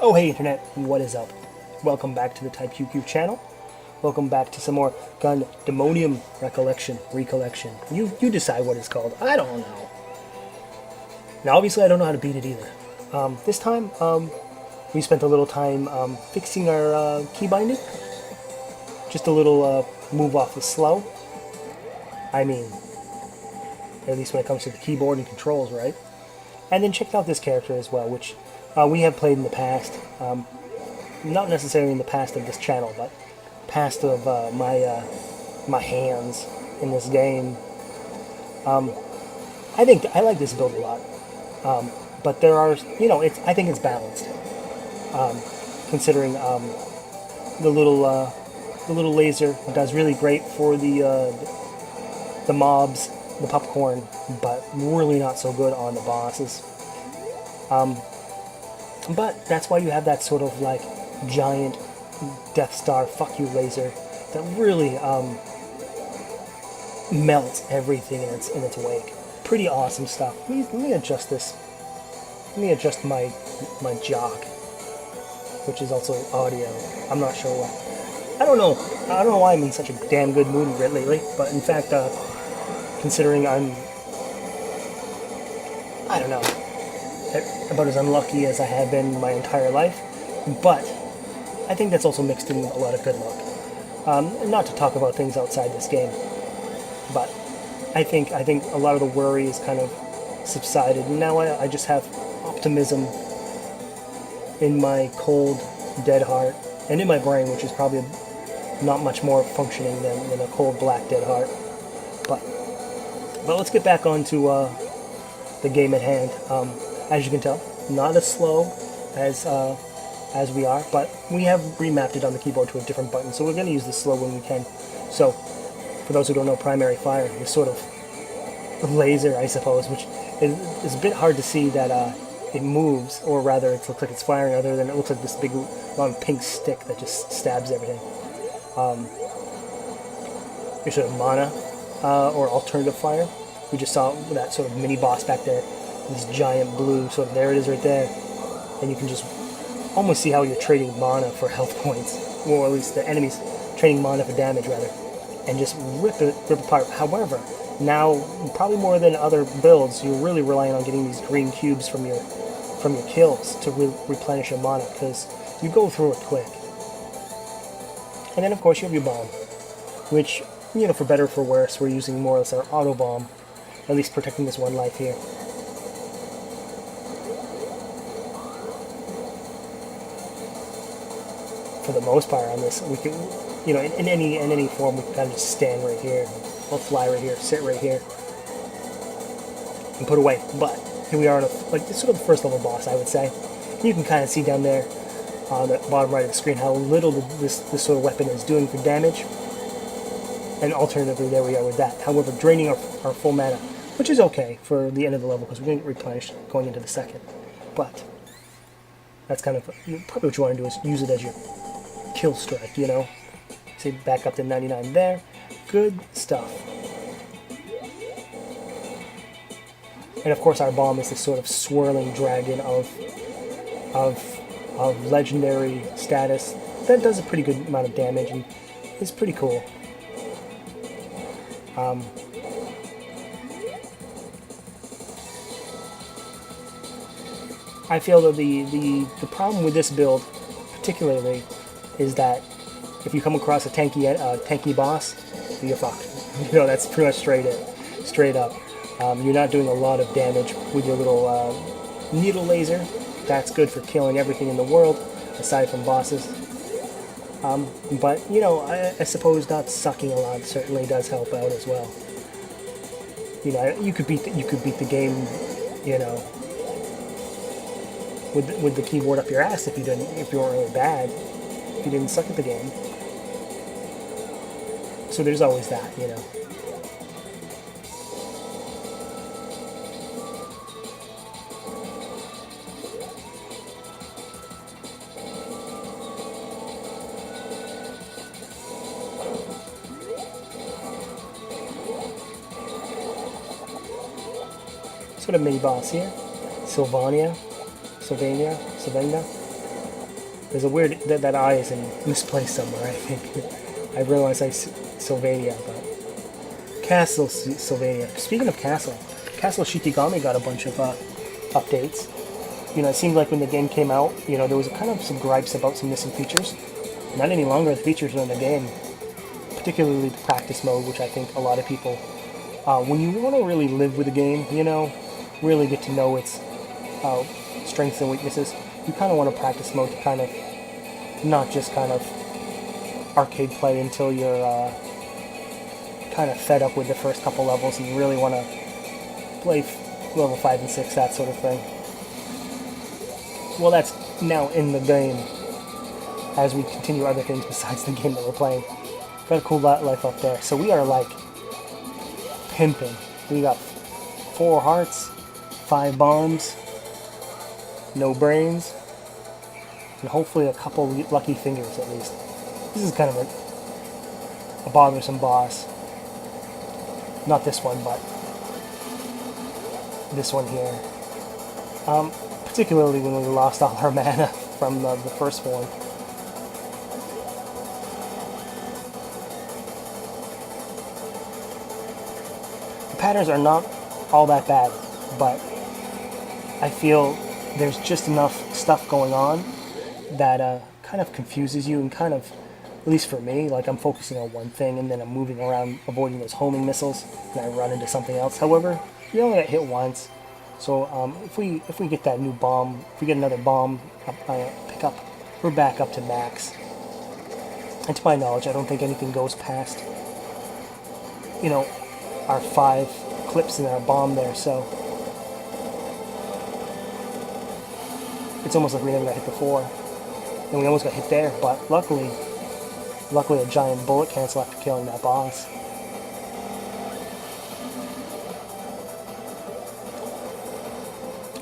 Oh hey internet, what is up? Welcome back to the Type QQ channel. Welcome back to some more Gundemonium Recollection. You decide what it's called. I don't know. Now obviously I don't know how to beat it either. This time, we spent a little time fixing our key binding. Just a little move off the slow. I mean, at least when it comes to the keyboard and controls, right? And then checked out this character as well, which we have played in the past. Not necessarily in the past of this channel, but past of my hands in this game. I like this build a lot, but there are, I think it's balanced, considering the little laser does really great for the mobs, the popcorn, but really not so good on the bosses. But that's why you have that sort of like giant Death Star fuck you laser that really melts everything in its wake. Pretty awesome stuff. Let me adjust this. Let me adjust my jock, which is also audio. I'm not sure why. I don't know why I'm in such a damn good mood lately, but in fact, considering I don't know, about as unlucky as I have been my entire life, but I think that's also mixed in a lot of good luck. Not to talk about things outside this game, but I think a lot of the worry is kind of subsided, and now I just have optimism in my cold, dead heart, and in my brain, which is probably not much more functioning than a cold, black, dead heart. But let's get back onto the game at hand. As you can tell, not as slow as we are, but we have remapped it on the keyboard to a different button, so we're going to use the slow when we can. So, for those who don't know, primary fire, this sort of laser, I suppose, which is a bit hard to see that it moves, or rather it looks like it's firing, other than it looks like this big long pink stick that just stabs everything. Your sort of mana, or alternative fire. We just saw that sort of mini boss back there, this giant blue, so there it is right there, and you can just almost see how you're trading mana for health points, or at least the enemy's trading mana for damage rather, and just rip apart. However, now probably more than other builds, you're really relying on getting these green cubes from your kills to replenish your mana, because you go through it quick. And then of course you have your bomb, which, for better or for worse, we're using more or less our auto bomb, at least protecting this one life here. For the most part on this, we can, in any form, we can kind of just stand right here, or fly right here, sit right here, and put away. But here we are on it's sort of the first level boss, I would say. You can kind of see down there on the bottom right of the screen how little this sort of weapon is doing for damage. And alternatively, there we are with that. However, draining our full mana, which is okay for the end of the level, because we're going to get replenished going into the second. But that's kind of probably what you want to do, is use it as your kill strike, Say back up to 99 there. Good stuff. And of course our bomb is this sort of swirling dragon of legendary status that does a pretty good amount of damage and is pretty cool. I feel that the problem with this build particularly is that if you come across a tanky boss, you're fucked. That's pretty much straight up. You're not doing a lot of damage with your little needle laser. That's good for killing everything in the world, aside from bosses. But I suppose not sucking a lot certainly does help out as well. You could beat the game, with the keyboard up your ass if you weren't really bad, if you didn't suck at the game. So there's always that, Sort of mini boss here. Sylvania. There's a weird that eye is in misplaced somewhere. I think I realized Sylvania, but Castle Sylvania. Speaking of Castle Shitigami got a bunch of updates. It seemed like when the game came out, there was kind of some gripes about some missing features. Not any longer the features are in the game, particularly the practice mode, which I think a lot of people, when you want to really live with the game, really get to know its strengths and weaknesses, you kind of want a practice mode to kind of not just kind of arcade play until you're kind of fed up with the first couple levels and you really want to play level 5 and 6, that sort of thing. Well, that's now in the game as we continue other things besides the game that we're playing. Got a cool life up there. So we are like pimping. We got 4 hearts, 5 bombs, no brains, and hopefully a couple lucky fingers at least. This is kind of a bothersome boss. Not this one, but this one here. Particularly when we lost all our mana from the first one. The patterns are not all that bad, but I feel there's just enough stuff going on that kind of confuses you and kind of, at least for me, like I'm focusing on one thing and then I'm moving around avoiding those homing missiles and I run into something else. However, we only got hit once, so if we get that new bomb, if we get another bomb pick up, we're back up to max. And to my knowledge, I don't think anything goes past, our 5 clips in our bomb there, so it's almost like we never got hit before. And we almost got hit there, but luckily a giant bullet cancel after killing that boss.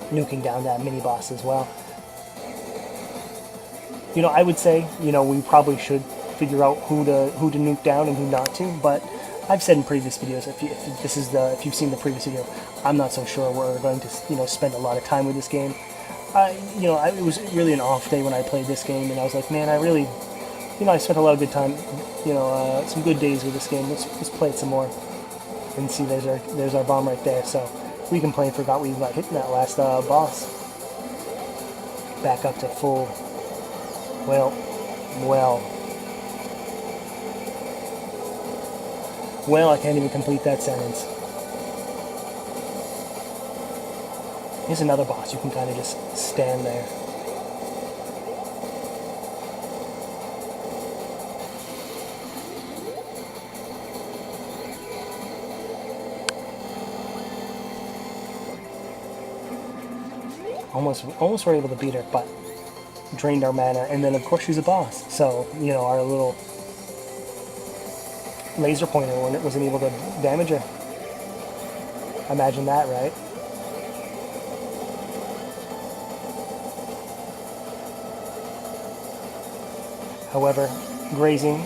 Nuking down that mini boss as well. I would say, we probably should figure out who to nuke down and who not to, but I've said in previous videos, if you've seen the previous video, I'm not so sure we're going to, spend a lot of time with this game. It was really an off day when I played this game, and I was like, man, I spent a lot of good time, some good days with this game. Let's play it some more. And see, there's our bomb right there. So we complained, forgot we got hit in that last boss. Back up to full. Well, I can't even complete that sentence. Here's another boss. You can kind of just stand there. Almost were able to beat her, but drained our mana, and then of course she's a boss. So, our little laser pointer wasn't able to damage her. Imagine that, right? However, grazing,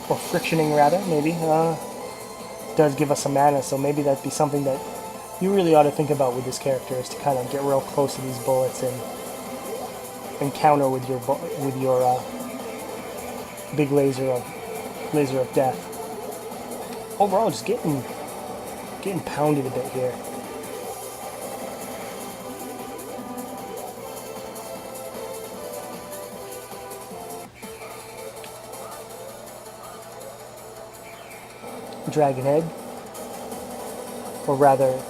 or frictioning rather, maybe, does give us some mana, so maybe that'd be something that you really ought to think about with this character, is to kind of get real close to these bullets and counter with your big laser of death. Overall, just getting pounded a bit here. Dragon Head, or rather,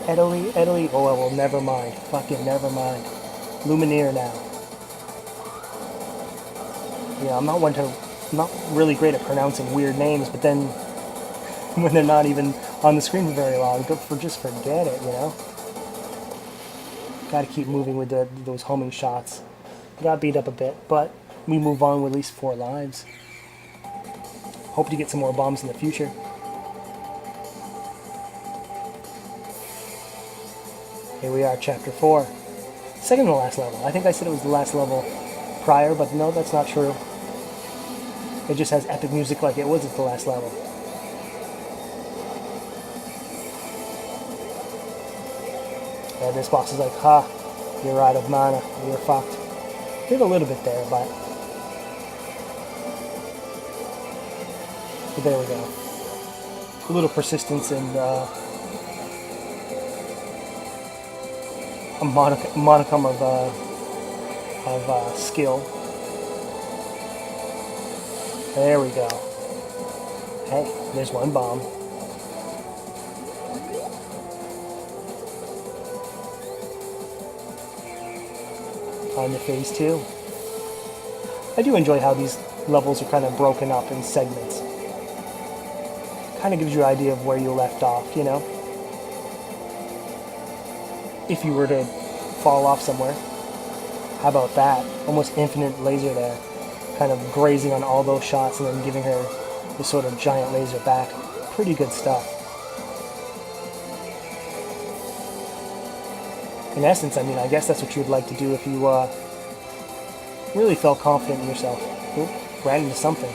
Italy. Oh well, never mind. Fucking never mind. Lumineer now. Yeah, I'm not really great at pronouncing weird names, but then when they're not even on the screen for very long, just forget it, Got to keep moving with those homing shots. Got beat up a bit, but we move on with at least 4 lives. Hope to get some more bombs in the future. Here we are, Chapter 4. Second to the last level. I think I said it was the last level prior, but no, that's not true. It just has epic music like it was at the last level. And this boss is like, ha, you're out of mana. You're fucked. We have a little bit there, but there we go. A little persistence and a modicum of skill. There we go. Hey, there's one bomb. On to phase 2. I do enjoy how these levels are kind of broken up in segments. Kind of gives you an idea of where you left off, you know? If you were to fall off somewhere. How about that? Almost infinite laser there. Kind of grazing on all those shots and then giving her this sort of giant laser back. Pretty good stuff. In essence, I mean, I guess that's what you would like to do if you really felt confident in yourself. Oop, ran into something.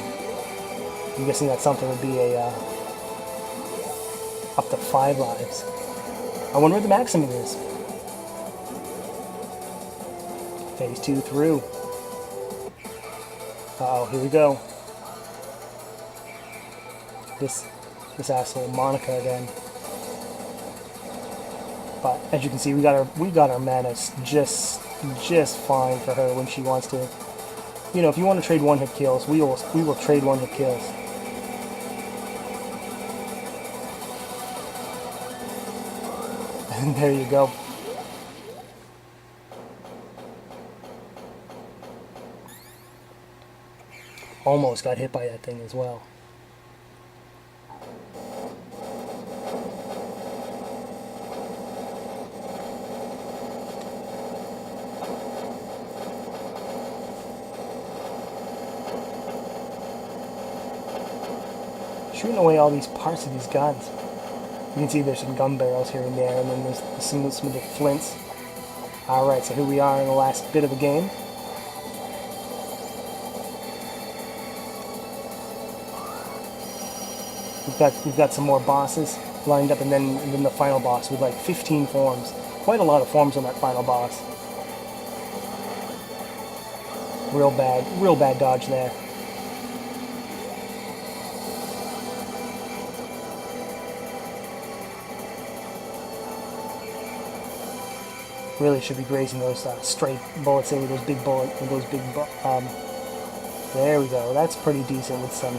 I'm guessing that something would be a up to 5 lives. I wonder what the maximum is. Phase 2 through. Uh-oh, here we go. This asshole Monica again. But as you can see, we got our mana just fine for her when she wants to. You know, if you want to trade one-hit kills, we will trade one-hit kills. And there you go. Almost got hit by that thing as well. Shooting away all these parts of these guns. You can see there's some gun barrels here and there, and then there's some of the flints. Alright, so here we are in the last bit of the game. We've got some more bosses lined up, and then the final boss with like 15 forms. Quite a lot of forms on that final boss. Real bad dodge there. Really should be grazing those straight bullets in with those big there we go. That's pretty decent with some.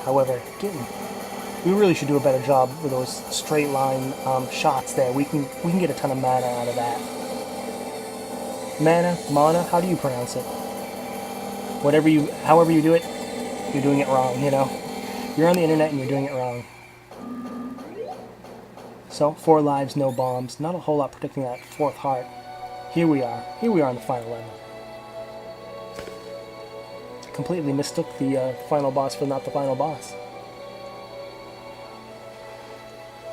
However, we really should do a better job with those straight line shots there. We can get a ton of mana out of that. Mana, how do you pronounce it? However you do it, you're doing it wrong, you know. You're on the internet and you're doing it wrong. So, 4 lives, no bombs. Not a whole lot protecting that 4th heart. Here we are on the final level. Completely mistook the final boss for not the final boss.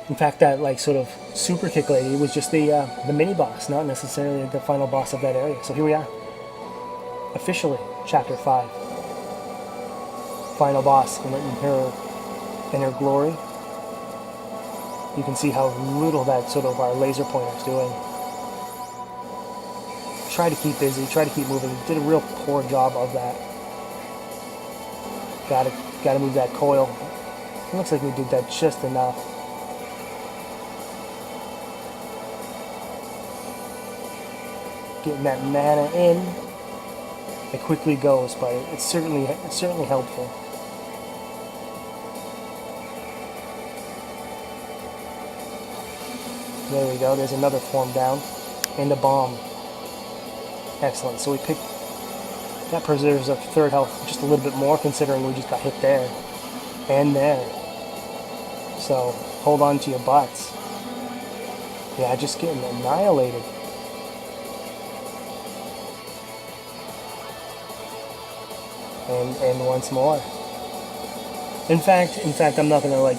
In fact, that like sort of super kick lady was just the mini boss, not necessarily the final boss of that area. So here we are, officially, Chapter 5. Final boss in her glory. You can see how little that sort of our laser pointer is doing. Try to keep busy, try to keep moving. Did a real poor job of that. Gotta move that coil. It looks like we did that just enough. Getting that mana in. It quickly goes, but it's certainly helpful. There we go, there's another form down. And a bomb. Excellent, so we picked... That preserves our 3rd health just a little bit more, considering we just got hit there. And there. So, hold on to your butts. Yeah, just getting annihilated. And once more. In fact, I'm not gonna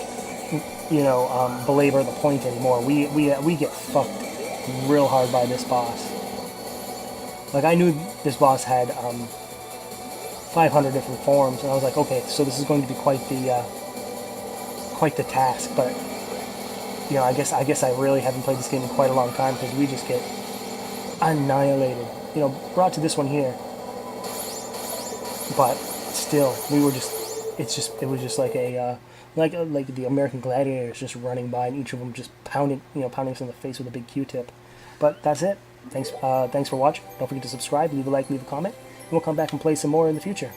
belabor the point anymore. We get fucked real hard by this boss. Like, I knew this boss had 500 different forms, and I was like, okay, so this is going to be quite the task. But you know, I guess I really haven't played this game in quite a long time, because we just get annihilated. You know, brought to this one here. But still, we were just, it was just like a, like the American Gladiators just running by, and each of them just pounding us in the face with a big Q-tip. But that's it. Thanks for watching. Don't forget to subscribe, leave a like, leave a comment, and we'll come back and play some more in the future.